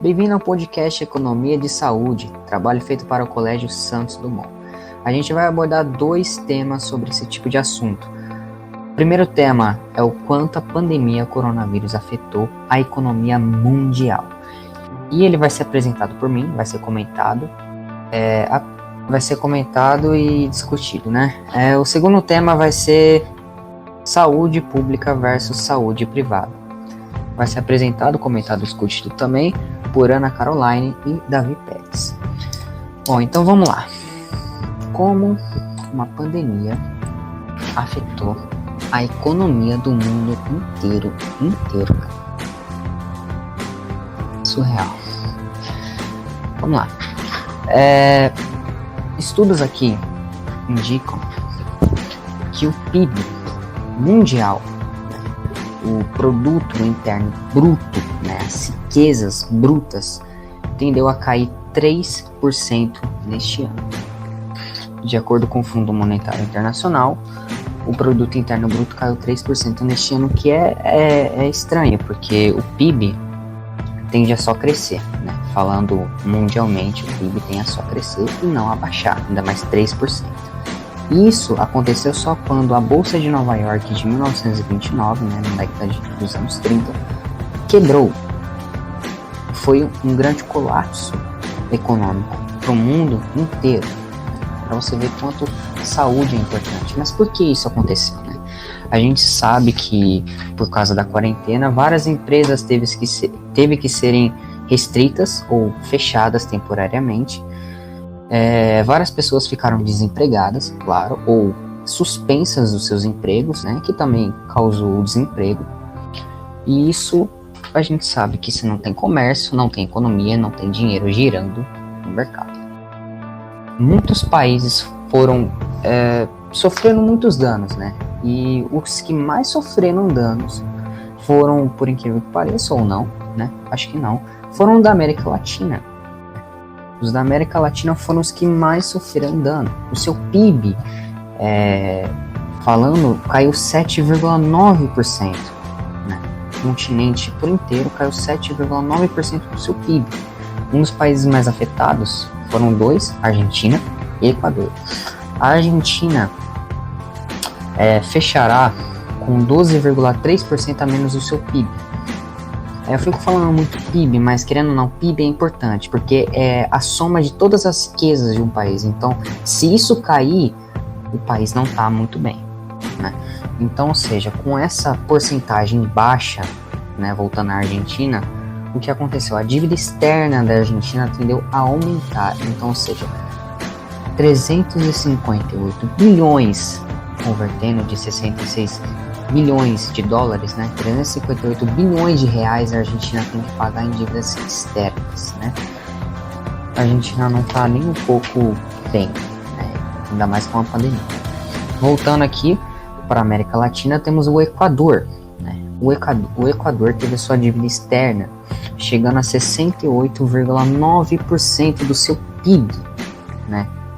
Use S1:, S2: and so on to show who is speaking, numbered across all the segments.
S1: Bem-vindo ao podcast Economia de Saúde, trabalho feito para o Colégio Santos Dumont. A gente vai abordar dois temas sobre esse tipo de assunto. O primeiro tema é o quanto a pandemia coronavírus afetou a economia mundial. E ele vai ser apresentado por mim, vai ser comentado e discutido, né? O segundo tema vai ser saúde pública versus saúde privada. Vai ser apresentado, comentado e discutido também por Ana Caroline e Davi Pérez. Bom, então vamos lá. Como uma pandemia afetou a economia do mundo inteiro. Surreal. Vamos lá. Estudos aqui indicam que o PIB mundial, o produto interno bruto, as riquezas brutas, tendeu a cair 3% neste ano. De acordo com o Fundo Monetário Internacional, o produto interno bruto caiu 3% neste ano, que é estranho, porque o PIB tende a só crescer, Falando mundialmente, o PIB tem a só crescer e não a baixar, ainda mais 3%. Isso aconteceu só quando a Bolsa de Nova York de 1929, na década dos anos 30, quebrou. Foi um grande colapso econômico para o mundo inteiro. Para você ver quanto saúde é importante. Mas por que isso aconteceu? A gente sabe que, por causa da quarentena, várias empresas teve que serem restritas ou fechadas temporariamente. Várias pessoas ficaram desempregadas, claro, ou suspensas dos seus empregos, que também causou o desemprego. E isso a gente sabe que se não tem comércio, não tem economia, não tem dinheiro girando no mercado. Muitos países foram sofrendo muitos danos, E os que mais sofreram danos foram, por incrível que pareça ou não, acho que não, foram da América Latina. Os da América Latina foram os que mais sofreram dano. O seu PIB, caiu 7,9%. O continente por inteiro caiu 7,9% do seu PIB. Um dos países mais afetados foram dois, Argentina e Equador. A Argentina fechará com 12,3% a menos do seu PIB. Eu fico falando muito PIB, mas querendo ou não, PIB é importante, porque é a soma de todas as riquezas de um país. Então, se isso cair, o país não está muito bem, Então, ou seja, com essa porcentagem baixa, voltando à Argentina, o que aconteceu? A dívida externa da Argentina tendeu a aumentar. Então, ou seja, 358 bilhões, convertendo de 66 bilhões de dólares, 358 bilhões de reais a Argentina tem que pagar em dívidas externas, A Argentina não está nem um pouco bem, ainda mais com a pandemia. Voltando aqui para a América Latina, temos o Equador, O Equador teve a sua dívida externa chegando a 68,9% do seu PIB,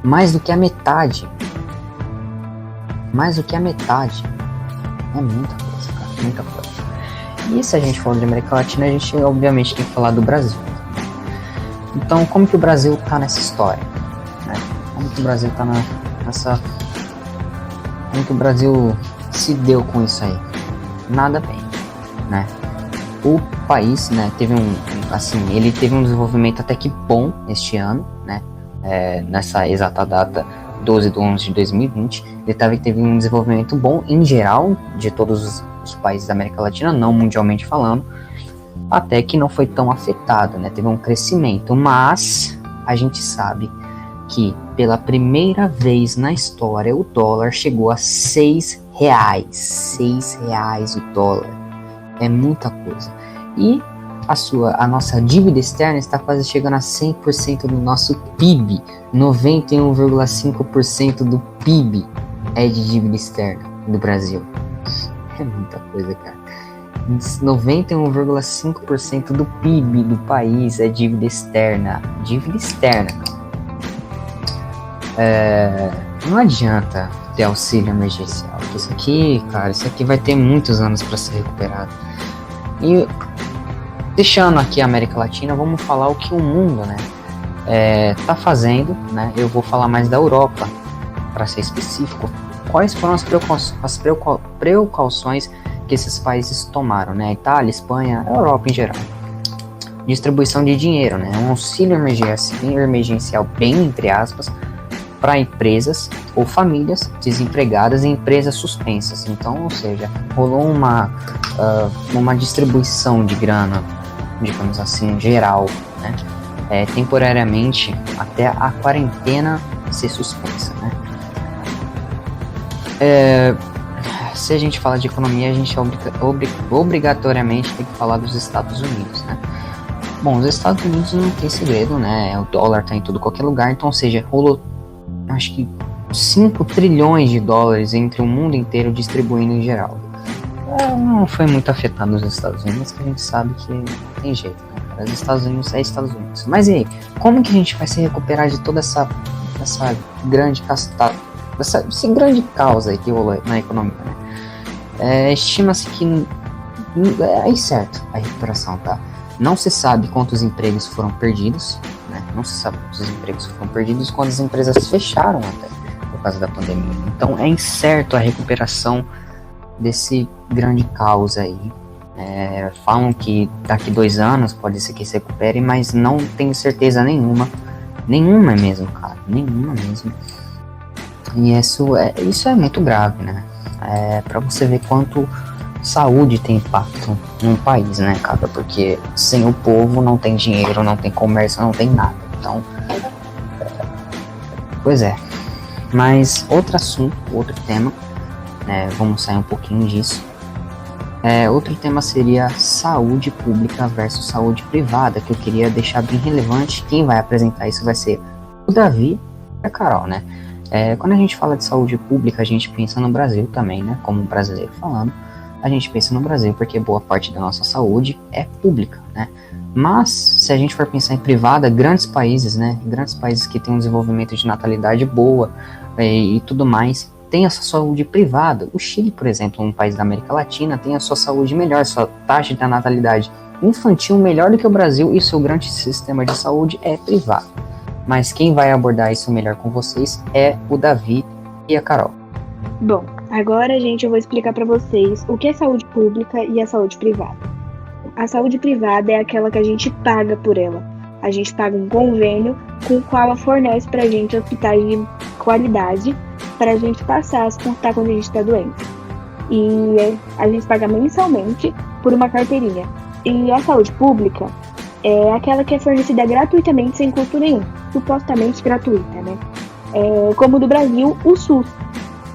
S1: Mais do que a metade. É muita coisa, cara, muita coisa. E se a gente falar de América Latina, a gente obviamente tem que falar do Brasil. Então, como que o Brasil tá nessa história? Como que o Brasil tá Como que o Brasil se deu com isso aí? Nada bem, O país, ele teve um desenvolvimento até que bom este ano, nessa exata data, 12 de 11 de 2020, ele teve um desenvolvimento bom em geral de todos os países da América Latina, não mundialmente falando, até que não foi tão afetado, Teve um crescimento, mas a gente sabe que pela primeira vez na história o dólar chegou a R$6. R$6 o dólar. É muita coisa. E a nossa dívida externa está quase chegando a 100% do nosso PIB. 91,5% do PIB é de dívida externa do Brasil. É muita coisa, cara. 91,5% do PIB do país é dívida externa. Dívida externa, cara. Não adianta ter auxílio emergencial. Isso aqui vai ter muitos anos para ser recuperado. E Deixando aqui a América Latina, vamos falar o que o mundo, né, tá fazendo, né? Eu vou falar mais da Europa, para ser específico. Quais foram as precauções que esses países tomaram, né? Itália, Espanha, Europa em geral. Distribuição de dinheiro, né? Um auxílio emergencial, bem entre aspas, para empresas ou famílias desempregadas e empresas suspensas. Então, ou seja, rolou uma distribuição de grana, digamos assim, geral, né? Temporariamente até a quarentena ser suspensa, né? Se a gente fala de economia, a gente obrigatoriamente tem que falar dos Estados Unidos, né? Bom, os Estados Unidos não tem segredo, né? O dólar tá em tudo, qualquer lugar, então, ou seja, rolou, acho que 5 trilhões de dólares entre o mundo inteiro distribuindo em geral. Não foi muito afetado nos Estados Unidos, que a gente sabe que não tem jeito, né? Os Estados Unidos é Estados Unidos. Mas e aí, como que a gente vai se recuperar de toda essa grande castada, essa grande causa aí que rolou na economia, né? Estima-se que é incerto a recuperação, tá? Não se sabe quantos empregos foram perdidos, né? Não se sabe quantos empregos foram perdidos quando as empresas fecharam até por causa da pandemia. Então é incerto a recuperação desse grande caos aí. Falam que daqui 2 anos pode ser que se recupere, mas não tenho certeza nenhuma mesmo, cara, nenhuma mesmo. E isso é muito grave, né? Pra você ver quanto saúde tem impacto num país, né, cara? Porque sem o povo não tem dinheiro, não tem comércio, não tem nada. Então, pois é. Mas outro assunto, outro tema, vamos sair um pouquinho disso. Outro tema seria saúde pública versus saúde privada, que eu queria deixar bem relevante. Quem vai apresentar isso vai ser o Davi e a Carol, né? Quando a gente fala de saúde pública, a gente pensa no Brasil também, né? Como um brasileiro falando, a gente pensa no Brasil porque boa parte da nossa saúde é pública, né? Mas, se a gente for pensar em privada, grandes países, né? Grandes países que têm um desenvolvimento de natalidade boa e tudo mais, tem a sua saúde privada. O Chile, por exemplo, um país da América Latina, tem a sua saúde melhor, sua taxa de natalidade infantil melhor do que o Brasil e seu grande sistema de saúde é privado. Mas quem vai abordar isso melhor com vocês é o Davi e a Carol.
S2: Bom, agora, gente, eu vou explicar para vocês o que é saúde pública e a saúde privada. A saúde privada é aquela que a gente paga por ela. A gente paga um convênio com o qual ela fornece pra gente hospitais de qualidade para a gente passar a suportar quando a gente está doente. E a gente paga mensalmente por uma carteirinha. E a saúde pública é aquela que é fornecida gratuitamente sem custo nenhum. Supostamente gratuita, né? Como do Brasil, o SUS,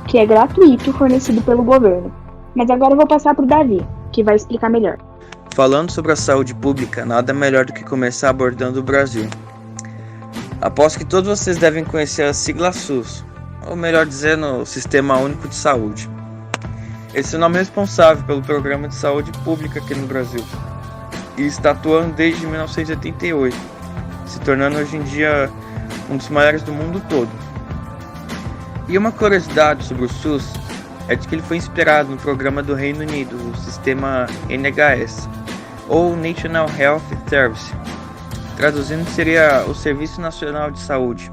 S2: que é gratuito, fornecido pelo governo. Mas agora eu vou passar pro Davi, que vai explicar melhor.
S3: Falando sobre a saúde pública, nada melhor do que começar abordando o Brasil. Aposto que todos vocês devem conhecer a sigla SUS, ou melhor dizendo, o Sistema Único de Saúde. Esse é o nome responsável pelo Programa de Saúde Pública aqui no Brasil, e está atuando desde 1988, se tornando hoje em dia um dos maiores do mundo todo. E uma curiosidade sobre o SUS é de que ele foi inspirado no programa do Reino Unido, o sistema NHS, ou National Health Service. Traduzindo, seria o Serviço Nacional de Saúde.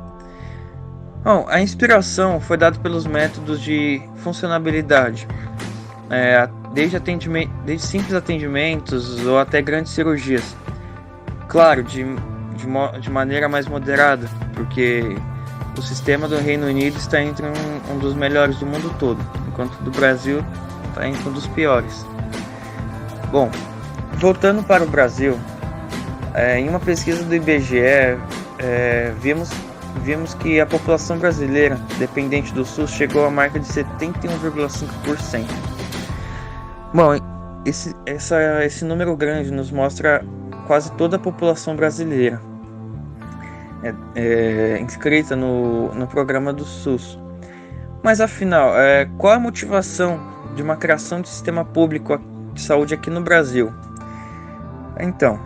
S3: Bom, a inspiração foi dada pelos métodos de funcionabilidade, desde simples atendimentos ou até grandes cirurgias. Claro, de maneira mais moderada, porque o sistema do Reino Unido está entre um dos melhores do mundo todo, enquanto do Brasil está entre um dos piores. Bom, voltando para o Brasil, em uma pesquisa do IBGE, vimos que a população brasileira dependente do SUS chegou à marca de 71,5%. Bom, esse número grande nos mostra quase toda a população brasileira inscrita no programa do SUS. Mas afinal, qual a motivação de uma criação de sistema público de saúde aqui no Brasil? Então,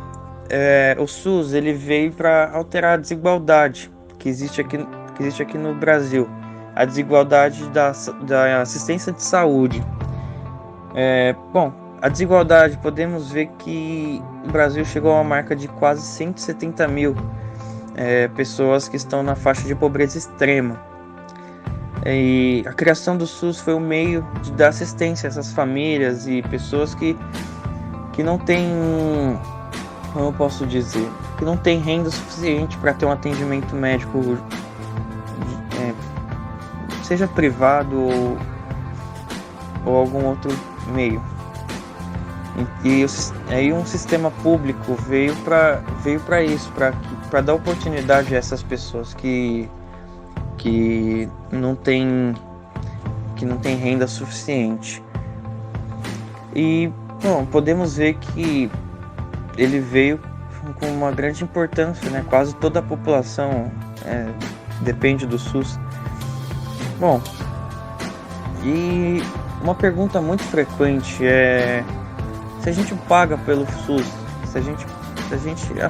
S3: o SUS ele veio para alterar a desigualdade que existe aqui no Brasil, a desigualdade da assistência de saúde. a desigualdade, podemos ver que o Brasil chegou a uma marca de quase 170 mil pessoas que estão na faixa de pobreza extrema. E a criação do SUS foi um meio de dar assistência a essas famílias e pessoas que não têm, como eu posso dizer, que não têm renda suficiente para ter um atendimento médico, seja privado ou algum outro meio. E aí um sistema público veio para isso, para dar oportunidade a essas pessoas que não tem renda suficiente. E bom, podemos ver que ele veio com uma grande importância, né? Quase toda a população depende do SUS. Bom, e uma pergunta muito frequente é se a gente paga pelo SUS,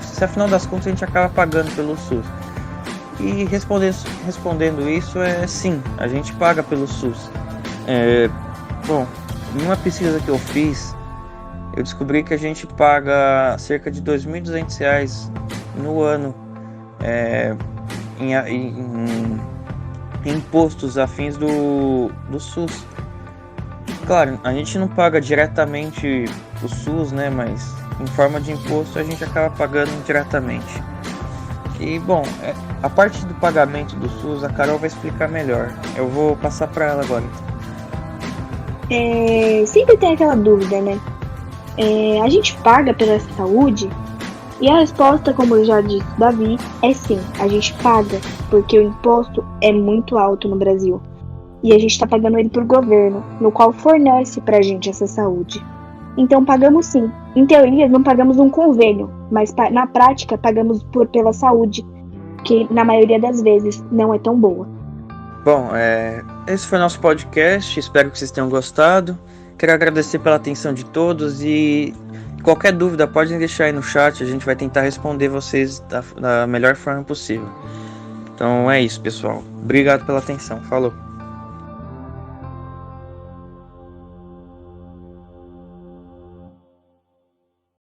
S3: se afinal das contas a gente acaba pagando pelo SUS. E respondendo isso sim, a gente paga pelo SUS. Bom, em uma pesquisa que eu fiz, eu descobri que a gente paga cerca de R$ 2.200 no ano em impostos afins do SUS. Claro, a gente não paga diretamente o SUS, né? Mas em forma de imposto a gente acaba pagando indiretamente. E bom, a parte do pagamento do SUS a Carol vai explicar melhor. Eu vou passar para ela agora.
S2: Sempre tem aquela dúvida, né? A gente paga pela saúde? E a resposta, como já disse Davi, é sim, a gente paga, porque o imposto é muito alto no Brasil. E a gente está pagando ele por governo, no qual fornece pra gente essa saúde. Então pagamos sim. Em teoria não pagamos um convênio, mas na prática pagamos pela saúde, que na maioria das vezes não é tão boa.
S3: Bom, esse foi nosso podcast, espero que vocês tenham gostado. Quero agradecer pela atenção de todos e qualquer dúvida podem deixar aí no chat, a gente vai tentar responder vocês da melhor forma possível. Então é isso, pessoal. Obrigado pela atenção. Falou!